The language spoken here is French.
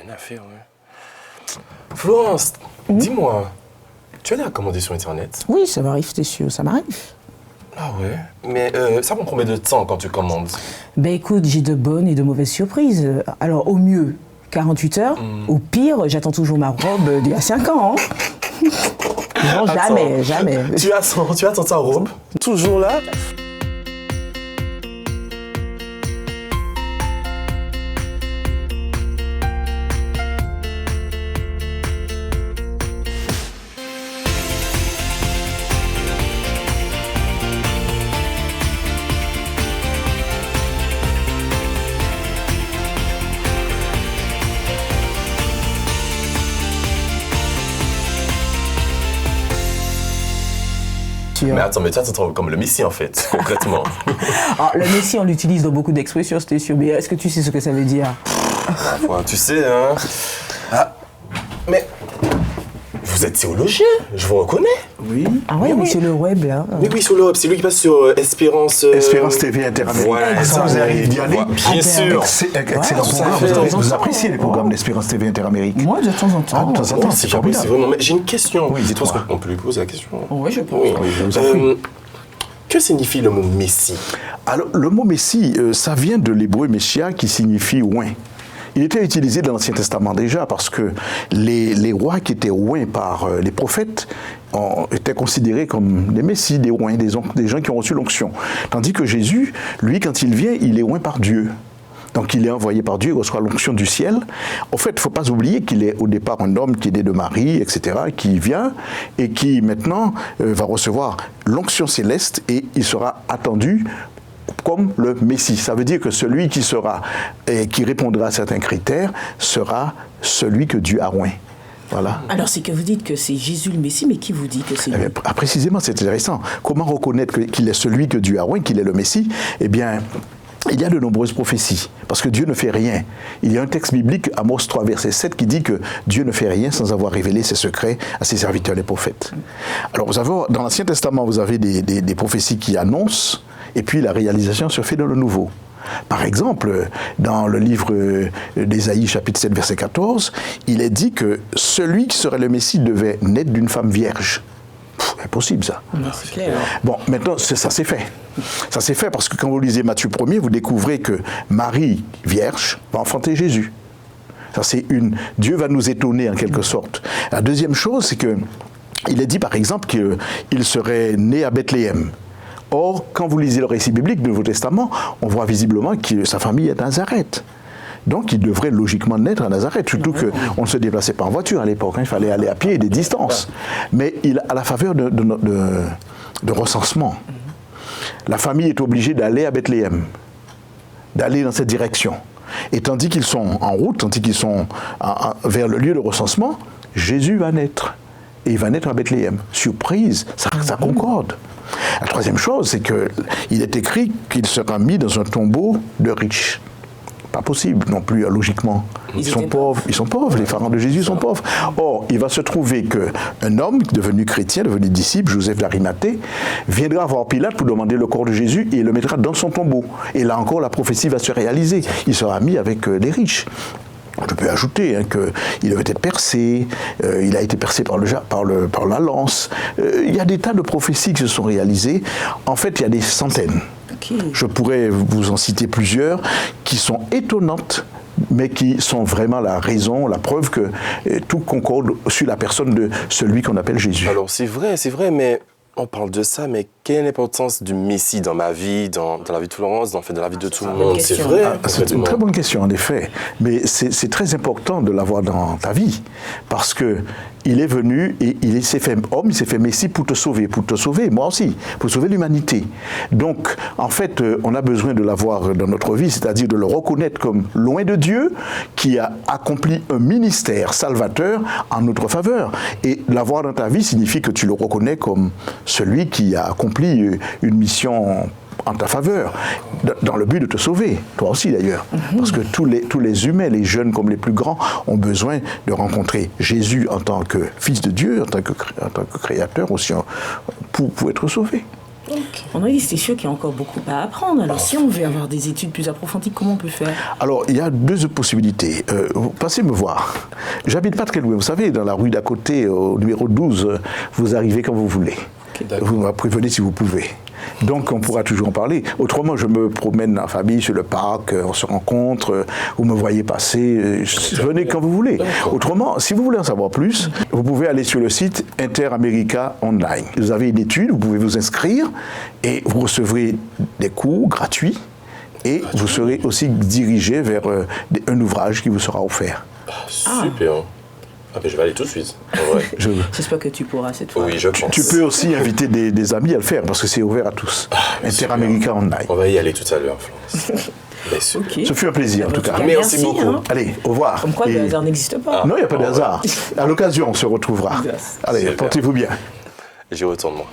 Rien à faire, ouais. Florence, dis-moi, tu as des recommandations sur Internet? Oui, ça m'arrive, t'es sûr, ça m'arrive. Ah ouais? Mais ça prend combien de temps quand tu commandes? Ben écoute, j'ai de bonnes et de mauvaises surprises. Alors au mieux, 48 heures. Au pire, j'attends toujours ma robe d'il y a 5 ans. Hein. Non, jamais, jamais. Tu attends ta robe? Toujours là? Mais attends, mais tu attends comme le Messie en fait, concrètement. Ah, le Messie, on l'utilise dans beaucoup d'expressions, c'était sûr. Mais est-ce que tu sais ce que ça veut dire? Ouais, tu sais, hein. Ah, mais vous êtes théologien, je vous reconnais. Oui. Ah ouais, mais oui. sur le web, là. Oui, sur le web, c'est lui qui passe sur Espérance... Espérance TV Interamérique. Ouais, ça vous arrive d'y aller? Bien sûr. Excellent programme. Vous appréciez les programmes d'Espérance TV Interamérique? Moi, de temps en temps. Ah, de temps en temps, c'est C'est formidable. vraiment... Mais j'ai une question. Oui, dis-toi. On peut lui poser la question. Oui, je pense. Oui. je vous en prie. Que signifie le mot Messie? Alors, le mot Messie, ça vient de l'hébreu Messia qui signifie oint. Il était utilisé dans l'Ancien Testament déjà parce que les rois qui étaient oints par les prophètes étaient considérés comme des messies, des oints, des gens qui ont reçu l'onction. Tandis que Jésus, lui, quand il vient, il est oint par Dieu. Donc il est envoyé par Dieu, il reçoit l'onction du ciel. En fait, il ne faut pas oublier qu'il est au départ un homme qui est né de Marie, etc., qui vient et qui maintenant va recevoir l'onction céleste et il sera attendu comme le Messie. Ça veut dire que celui qui sera et qui répondra à certains critères sera celui que Dieu a oint. Voilà. Alors, c'est que vous dites que c'est Jésus le Messie, mais qui vous dit que c'est lui? Précisément, c'est intéressant. Comment reconnaître qu'il est celui que Dieu a oint, qu'il est le Messie? Eh bien, il y a de nombreuses prophéties, parce que Dieu ne fait rien. Il y a un texte biblique, Amos 3, verset 7, qui dit que Dieu ne fait rien sans avoir révélé ses secrets à ses serviteurs les prophètes. Alors, dans l'Ancien Testament, vous avez des prophéties qui annoncent, et puis la réalisation se fait dans le Nouveau. Par exemple, dans le livre d'Ésaïe, chapitre 7, verset 14, il est dit que celui qui serait le Messie devait naître d'une femme vierge. Impossible, ça. C'est clair. Bon, maintenant, ça s'est fait. Ça s'est fait parce que quand vous lisez Matthieu 1er, vous découvrez que Marie, vierge, va enfanter Jésus. Ça, Dieu va nous étonner en quelque sorte. La deuxième chose, c'est que il est dit, par exemple, qu'il serait né à Bethléem. Or, quand vous lisez le récit biblique du Nouveau Testament, on voit visiblement que sa famille est à Nazareth. Donc, il devrait logiquement naître à Nazareth, surtout qu'on ne se déplaçait pas en voiture à l'époque, il fallait aller à pied des distances. Mais à la faveur de recensement, la famille est obligée d'aller à Bethléem, d'aller dans cette direction. Et tandis qu'ils sont en route, tandis qu'ils sont vers le lieu de recensement, Jésus va naître. Et il va naître à Bethléem. Surprise, ça concorde. La troisième chose, c'est qu'il est écrit qu'il sera mis dans un tombeau de riches. Pas possible non plus, logiquement. Ils sont pauvres, les parents de Jésus sont pauvres. Or, il va se trouver qu'un homme devenu chrétien, devenu disciple, Joseph d'Arimathée, viendra voir Pilate pour demander le corps de Jésus et il le mettra dans son tombeau. Et là encore, la prophétie va se réaliser. Il sera mis avec les riches. Je peux ajouter qu'il devait être percé, il a été percé par la lance. Il y a des tas de prophéties qui se sont réalisées. En fait, il y a des centaines. Okay. Je pourrais vous en citer plusieurs qui sont étonnantes, mais qui sont vraiment la raison, la preuve que tout concorde sur la personne de celui qu'on appelle Jésus. Alors c'est vrai, mais on parle de ça, mais quelle est l'importance du Messie dans ma vie, dans la vie de Florence, dans la vie de tout le monde? C'est vrai. C'est une très bonne question, en effet. Mais c'est très important de l'avoir dans ta vie, parce que il est venu et il s'est fait homme, il s'est fait Messie pour te sauver, moi aussi, pour sauver l'humanité. Donc, en fait, on a besoin de l'avoir dans notre vie, c'est-à-dire de le reconnaître comme loin de Dieu, qui a accompli un ministère salvateur en notre faveur. Et l'avoir dans ta vie signifie que tu le reconnais comme celui qui a accompli une mission en ta faveur, dans le but de te sauver, toi aussi d'ailleurs. Parce que tous les humains, les jeunes comme les plus grands, ont besoin de rencontrer Jésus en tant que Fils de Dieu, en tant que Créateur aussi, pour être sauvés. On a dit, c'est sûr qu'il y a encore beaucoup à apprendre. Alors, si on veut avoir des études plus approfondies, comment on peut faire? Alors, il y a deux possibilités. Passez me voir. J'habite pas très loin. Vous savez, dans la rue d'à côté, au numéro 12, vous arrivez quand vous voulez. Vous me prévenez si vous pouvez. Donc, on pourra toujours en parler. Autrement, je me promène en famille sur le parc, on se rencontre, vous me voyez passer, venez quand vous voulez. Autrement, si vous voulez en savoir plus, vous pouvez aller sur le site Interamerica Online. Vous avez une étude, vous pouvez vous inscrire et vous recevrez des cours gratuits et vous serez aussi dirigé vers un ouvrage qui vous sera offert. Super. Ah ben je vais aller tout de suite. Ouais. J'espère que tu pourras cette fois. Oui, je pense. Tu peux aussi inviter des amis à le faire parce que c'est ouvert à tous. Interamerica Online. On va y aller tout à l'heure, Florence. Okay. Ce fut un plaisir en tout cas. Merci beaucoup. Hein. Allez, au revoir. Comme quoi, le hasard n'existe pas. Non, il n'y a pas de hasard. À l'occasion, on se retrouvera. Allez, Super. portez-vous bien. J'y retourne moi.